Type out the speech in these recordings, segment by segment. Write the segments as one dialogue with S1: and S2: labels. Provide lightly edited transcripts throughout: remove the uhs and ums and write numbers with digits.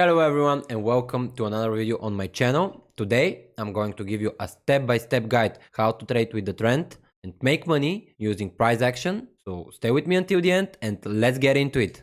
S1: Hello everyone and welcome to another video on my channel. Today I'm going to give you a step-by-step guide how to trade with the trend and make money using price action. So stay with me until the end and let's get into it.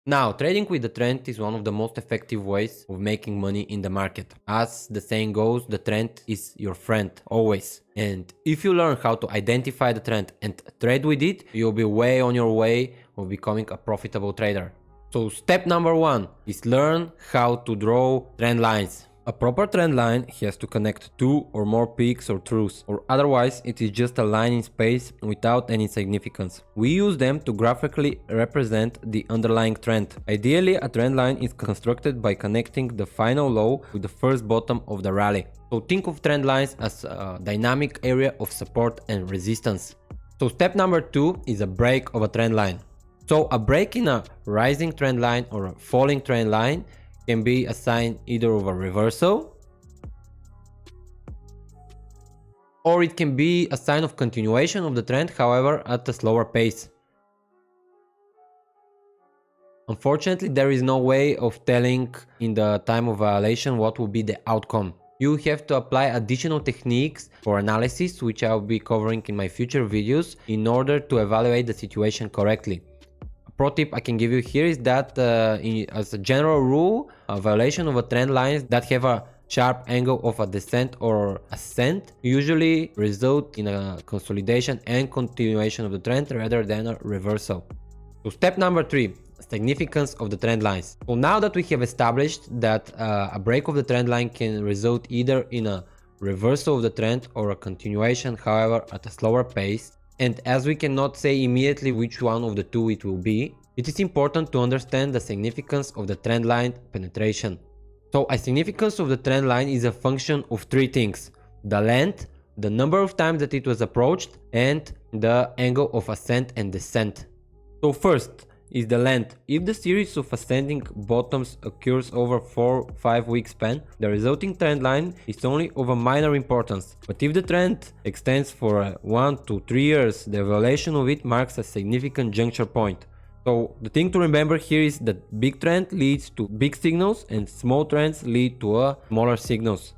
S1: Now, trading with the trend is one of the most effective ways of making money in the market. As the saying goes, the trend is your friend, always. And if you learn how to identify the trend and trade with it, you'll be way on your way of becoming a profitable trader. So step number one is learn how to draw trend lines. A proper trend line has to connect two or more peaks or truths, or otherwise it is just a line in space without any significance. We use them to graphically represent the underlying trend. Ideally, a trend line is constructed by connecting the final low with the first bottom of the rally. So think of trend lines as a dynamic area of support and resistance. So step number two is a break of a trend line. So a break in a rising trend line or a falling trend line can be a sign either of a reversal, or it can be a sign of continuation of the trend, however at a slower pace. Unfortunately, there is no way of telling in the time of violation what will be the outcome. You have to apply additional techniques for analysis, which I'll be covering in my future videos, in order to evaluate the situation correctly. Pro tip I can give you here is that as a general rule, a violation of a trend lines that have a sharp angle of a descent or ascent usually result in a consolidation and continuation of the trend rather than a reversal. So step number three, significance of the trend lines. So now that we have established that a break of the trend line can result either in a reversal of the trend or a continuation, however at a slower pace, and as we cannot say immediately which one of the two it will be, it is important to understand the significance of the trend line penetration. So a significance of the trend line is a function of three things: the length, the number of times that it was approached, and the angle of ascent and descent. So first is the length. If the series of ascending bottoms occurs over 4-5 week span, the resulting trend line is only of a minor importance. But if the trend extends for 1 to 3 years, the violation of it marks a significant juncture point. So the thing to remember here is that big trend leads to big signals and small trends lead to smaller signals.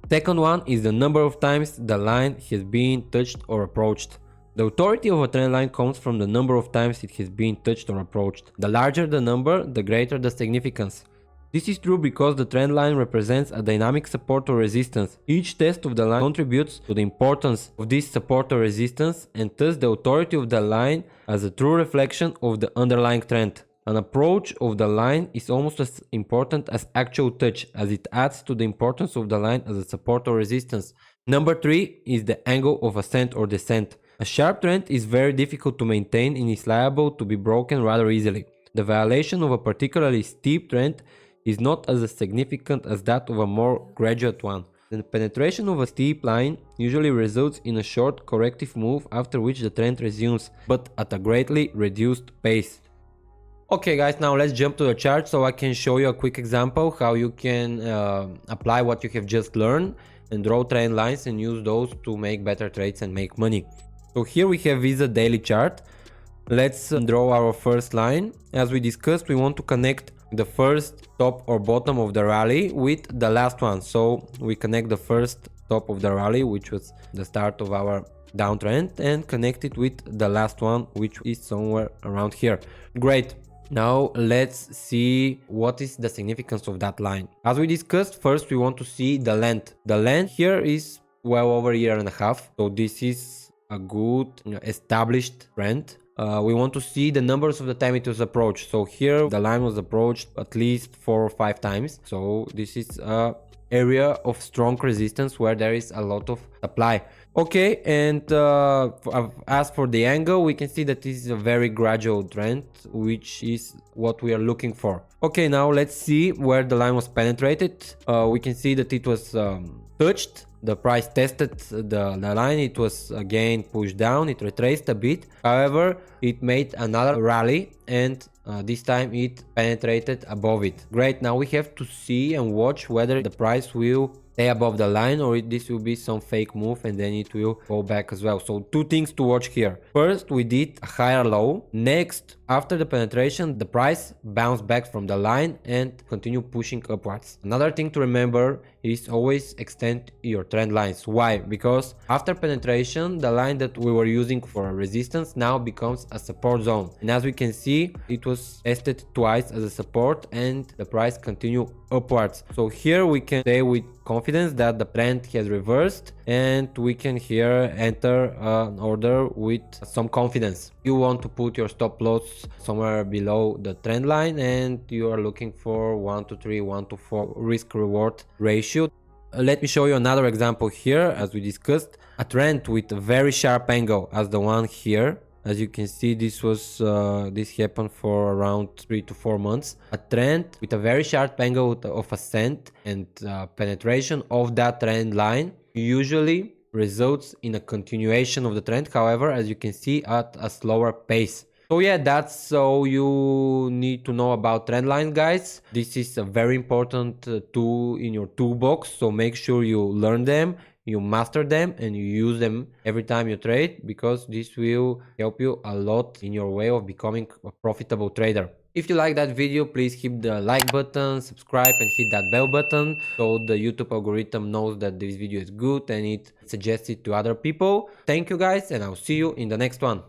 S1: Second one is the number of times the line has been touched or approached. The authority of a trend line comes from the number of times it has been touched or approached. The larger the number, the greater the significance. This is true because the trend line represents a dynamic support or resistance. Each test of the line contributes to the importance of this support or resistance, and thus the authority of the line as a true reflection of the underlying trend. An approach of the line is almost as important as actual touch, as it adds to the importance of the line as a support or resistance. Number three is the angle of ascent or descent. A sharp trend is very difficult to maintain and is liable to be broken rather easily. The violation of a particularly steep trend is not as significant as that of a more gradual one. The penetration of a steep line usually results in a short corrective move, after which the trend resumes, but at a greatly reduced pace. Okay guys, now let's jump to the chart so I can show you a quick example how you can apply what you have just learned and draw trend lines and use those to make better trades and make money. So here we have Visa daily chart. Let's draw our first line. As we discussed, we want to connect the first top or bottom of the rally with the last one. So we connect the first top of the rally, which was the start of our downtrend, and connect it with the last one, which is somewhere around here. Great. Now let's see what is the significance of that line. As we discussed, first we want to see the length. The length here is well over a year and a half. So this is a good established trend. We want to see the numbers of the time it was approached. So here the line was approached at least 4 or 5 times. So this is a area of strong resistance where there is a lot of supply. Okay, and as for the angle, we can see that this is a very gradual trend, which is what we are looking for. Okay, now let's see where the line was penetrated. We can see that it was touched. The price tested the line, it was again pushed down, it retraced a bit. However, it made another rally and this time it penetrated above it. Great, now we have to see and watch whether the price will stay above the line, or this will be some fake move and then it will go back as well. So two things to watch here. First, we did a higher low. Next, after the penetration, the price bounced back from the line and continue pushing upwards. Another thing to remember is always extend your trend lines. Why? Because after penetration, the line that we were using for resistance now becomes a support zone. And as we can see, it was tested twice as a support and the price continue upwards. So here we can say with confidence that the trend has reversed and we can here enter an order with some confidence. You want to put your stop loss somewhere below the trend line and you are looking for 1 to 3, 1 to 4 risk reward ratio. Let me show you another example here. As we discussed, a trend with a very sharp angle as the one here. As you can see, this happened for around 3 to 4 months. A trend with a very sharp angle of ascent and penetration of that trend line usually results in a continuation of the trend. However, as you can see, at a slower pace. So yeah, that's all you need to know about trend line, guys. This is a very important tool in your toolbox, so make sure you learn them, you master them, and you use them every time you trade, because this will help you a lot in your way of becoming a profitable trader. If you like that video, please hit the like button, subscribe and hit that bell button so the YouTube algorithm knows that this video is good and it suggests it to other people. Thank you guys, and I'll see you in the next one.